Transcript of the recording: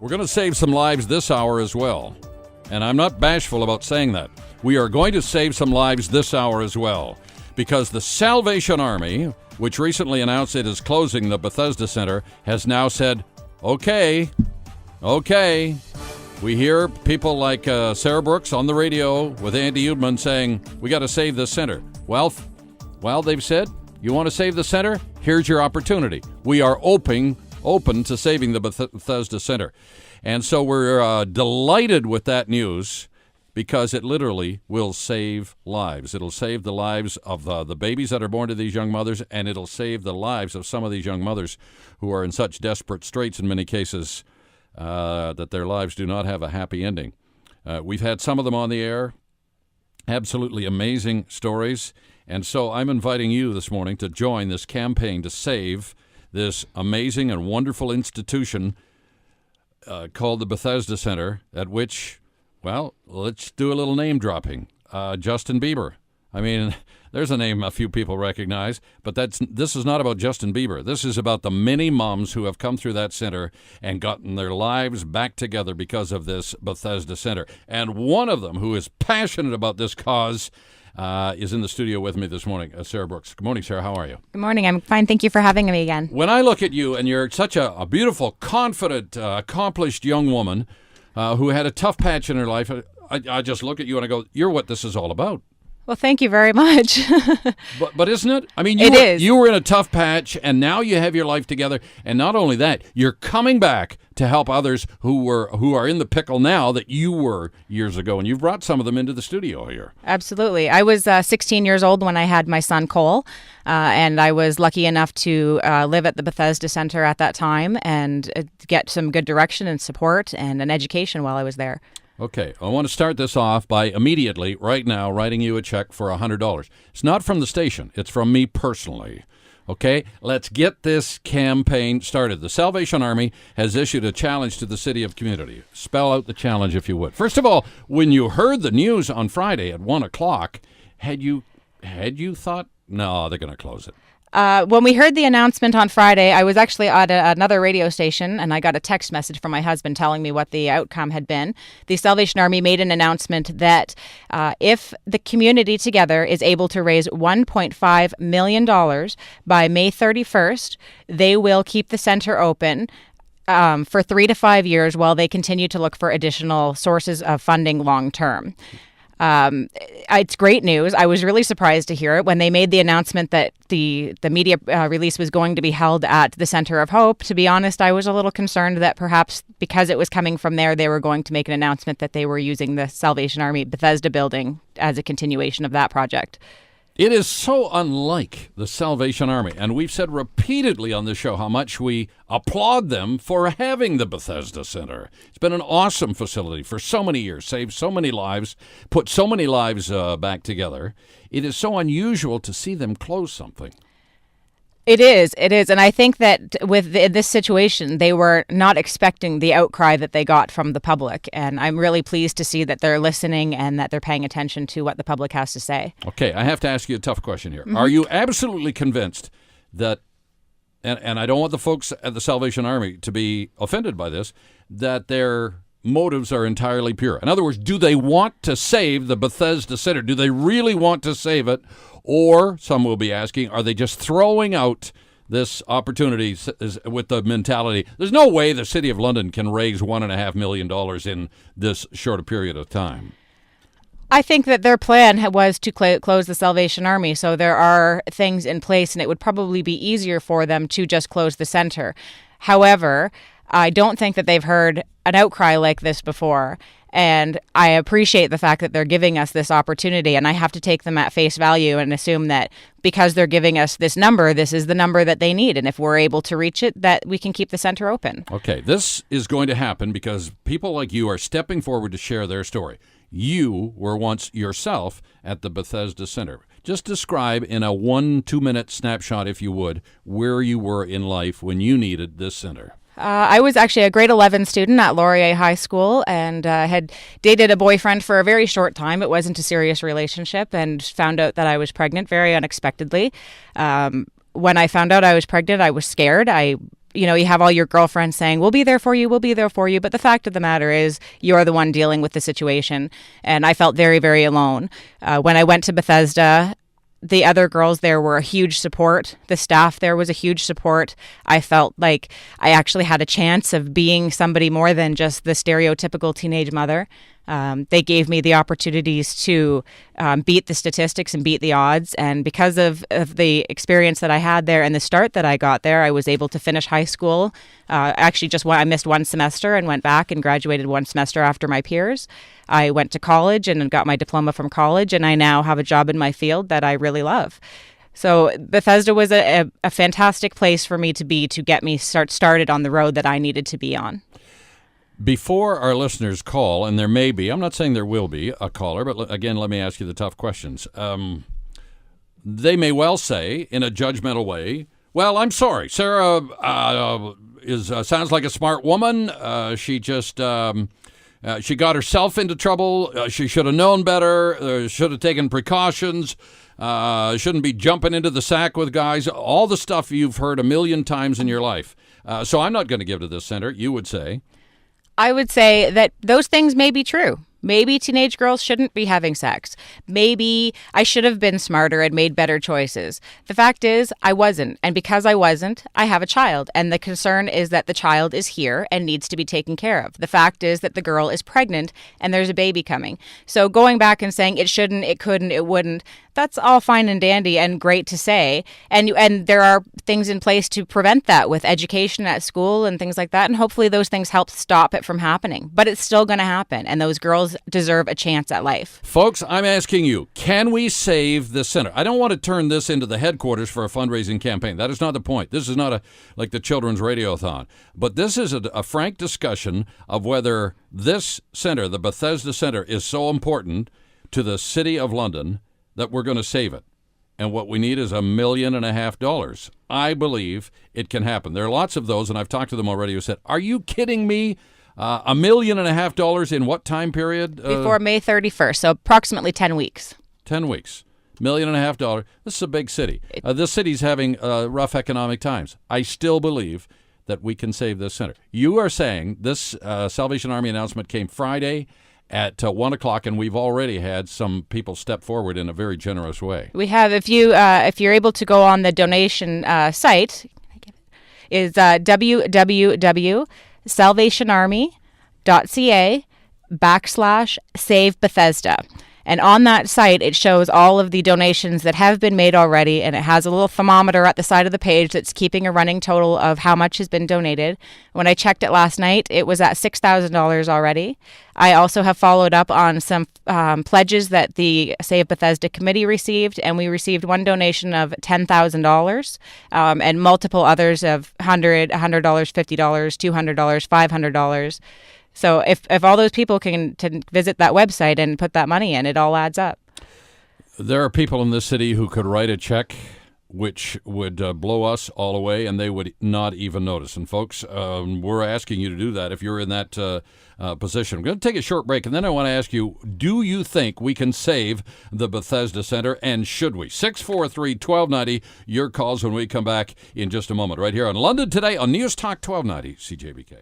We're going to save some lives this hour as well. And I'm not bashful about saying that. We are going to save some lives this hour as well. Because the Salvation Army, which recently announced it is closing the Bethesda Center, has now said, okay. We hear people like Sarah Brooks on the radio with Andy Udman saying, we got to save this center. Well, they've said, you want to save the center? Here's your opportunity. We are open to saving the Bethesda Center. And so we're delighted with that news because it literally will save lives. It'll save the lives of the babies that are born to these young mothers, and it'll save the lives of some of these young mothers who are in such desperate straits in many cases that their lives do not have a happy ending. We've had some of them on the air, absolutely amazing stories. And so I'm inviting you this morning to join this campaign to save this amazing and wonderful institution called the Bethesda Center, at which, well, let's do a little name dropping. Justin Bieber. I mean, there's a name a few people recognize, but this is not about Justin Bieber. This is about the many moms who have come through that center and gotten their lives back together because of this Bethesda Center. And one of them who is passionate about this cause is in the studio with me this morning, Sarah Brooks. Good morning, Sarah. How are you? Good morning. I'm fine. Thank you for having me again. When I look at you, and you're such a beautiful, confident, accomplished young woman who had a tough patch in her life, I just look at you and I go, you're what this is all about. Well, thank you very much. But isn't it? I mean, you were in a tough patch, and now you have your life together. And not only that, you're coming back to help others who are in the pickle now that you were years ago. And you've brought some of them into the studio here. Absolutely. I was 16 years old when I had my son, Cole, and I was lucky enough to live at the Bethesda Center at that time and get some good direction and support and an education while I was there. Okay, I want to start this off by immediately, right now, writing you a check for $100. It's not from the station. It's from me personally. Okay, let's get this campaign started. The Salvation Army has issued a challenge to the city of Community. Spell out the challenge, if you would. First of all, when you heard the news on Friday at 1 o'clock, had you thought, no, they're going to close it? When we heard the announcement on Friday, I was actually at another radio station, and I got a text message from my husband telling me what the outcome had been. The Salvation Army made an announcement that if the community together is able to raise $1.5 million by May 31st, they will keep the center open for 3 to 5 years while they continue to look for additional sources of funding long term. It's great news. I was really surprised to hear it when they made the announcement that the media release was going to be held at the Center of Hope. To be honest, I was a little concerned that perhaps because it was coming from there, they were going to make an announcement that they were using the Salvation Army Bethesda building as a continuation of that project. It is so unlike the Salvation Army, and we've said repeatedly on this show how much we applaud them for having the Bethesda Center. It's been an awesome facility for so many years, saved so many lives, put so many lives back together. It is so unusual to see them close something. It is. And I think that with this situation, they were not expecting the outcry that they got from the public. And I'm really pleased to see that they're listening and that they're paying attention to what the public has to say. Okay, I have to ask you a tough question here. Mm-hmm. Are you absolutely convinced that, and I don't want the folks at the Salvation Army to be offended by this, that their motives are entirely pure? In other words, do they want to save the Bethesda Center? Do they really want to save it? Or, some will be asking, are they just throwing out this opportunity with the mentality, there's no way the City of London can raise $1.5 million in this short a period of time? I think that their plan was to close the Salvation Army, so there are things in place, and it would probably be easier for them to just close the center. However, I don't think that they've heard an outcry like this before. And I appreciate the fact that they're giving us this opportunity, and I have to take them at face value and assume that because they're giving us this number, this is the number that they need. And if we're able to reach it, that we can keep the center open. Okay, this is going to happen because people like you are stepping forward to share their story. You were once yourself at the Bethesda Center. Just describe in a 1-2 minute snapshot, if you would, where you were in life when you needed this center. I was actually a grade 11 student at Laurier High School and had dated a boyfriend for a very short time. It wasn't a serious relationship, and found out that I was pregnant very unexpectedly. When I found out I was pregnant, I was scared. I you have all your girlfriends saying, we'll be there for you, we'll be there for you. But the fact of the matter is you're the one dealing with the situation. And I felt very, very alone. When I went to Bethesda, the other girls there were a huge support. The staff there was a huge support. I felt like I actually had a chance of being somebody more than just the stereotypical teenage mother. They gave me the opportunities to beat the statistics and beat the odds. And because of the experience that I had there and the start that I got there, I was able to finish high school. Actually, I missed one semester and went back and graduated one semester after my peers. I went to college and got my diploma from college, and I now have a job in my field that I really love. So Bethesda was a fantastic place for me to be, to get me started on the road that I needed to be on. Before our listeners call, and there may be, I'm not saying there will be a caller, but again, let me ask you the tough questions. They may well say, in a judgmental way, well, I'm sorry, Sarah sounds like a smart woman. She got herself into trouble. She should have known better. Should have taken precautions. Shouldn't be jumping into the sack with guys. All the stuff you've heard a million times in your life. So I'm not going to give to this center, you would say. I would say that those things may be true. Maybe teenage girls shouldn't be having sex. Maybe I should have been smarter and made better choices. The fact is, I wasn't. And because I wasn't, I have a child. And the concern is that the child is here and needs to be taken care of. The fact is that the girl is pregnant and there's a baby coming. So going back and saying it shouldn't, it couldn't, it wouldn't, that's all fine and dandy and great to say. And there are things in place to prevent that with education at school and things like that. And hopefully those things help stop it from happening. But it's still going to happen. And those girls deserve a chance at life. Folks, I'm asking you, can we save the center? I don't want to turn this into the headquarters for a fundraising campaign. That is not the point. This is not like the Children's Radiothon. But this is a frank discussion of whether this center, the Bethesda Center, is so important to the City of London that we're going to save it. And what we need is $1.5 million. I believe it can happen. There are lots of those, and I've talked to them already, who said, are you kidding me? $1.5 million in what time period? Before May 31st, so approximately 10 weeks. 10 weeks. $1.5 million. This is a big city. This city's having rough economic times. I still believe that we can save this center. You are saying this Salvation Army announcement came Friday at 1 o'clock, and we've already had some people step forward in a very generous way. We have. If you're able to go on the donation site, is www.salvationarmy.ca/Save Bethesda. And on that site, it shows all of the donations that have been made already, and it has a little thermometer at the side of the page that's keeping a running total of how much has been donated. When I checked it last night, it was at $6,000 already. I also have followed up on some pledges that the Save Bethesda committee received, and we received one donation of $10,000 and multiple others of $100, $50, $200, $500. So if all those people can visit that website and put that money in, it all adds up. There are people in this city who could write a check which would blow us all away, and they would not even notice. And folks, we're asking you to do that if you're in that position. I'm going to take a short break, and then I want to ask you, do you think we can save the Bethesda Center, and should we? 643-1290, your calls when we come back in just a moment, right here on London Today on News Talk 1290 CJBK.